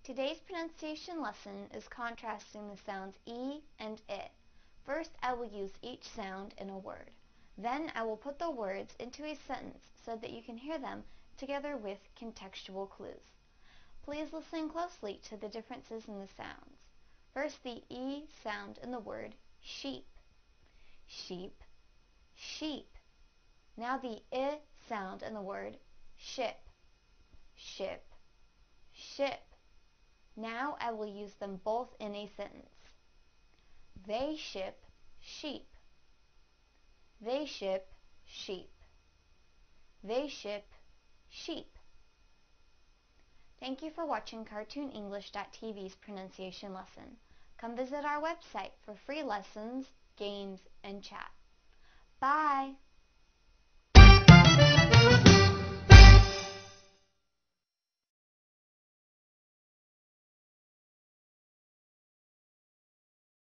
Today's pronunciation lesson is contrasting the sounds E and I. First, I will use each sound in a word. Then I will put the words into a sentence so that you can hear them together with contextual clues. Please listen closely to the differences in the sounds. First, the E sound in the word sheep. Sheep, sheep. Now the I sound in the word ship. Ship, ship. Now I will use them both in a sentence. They ship sheep. They ship sheep. They ship sheep. Thank you for watching CartoonEnglish.tv's pronunciation lesson. Come visit our website for free lessons, games, and chat.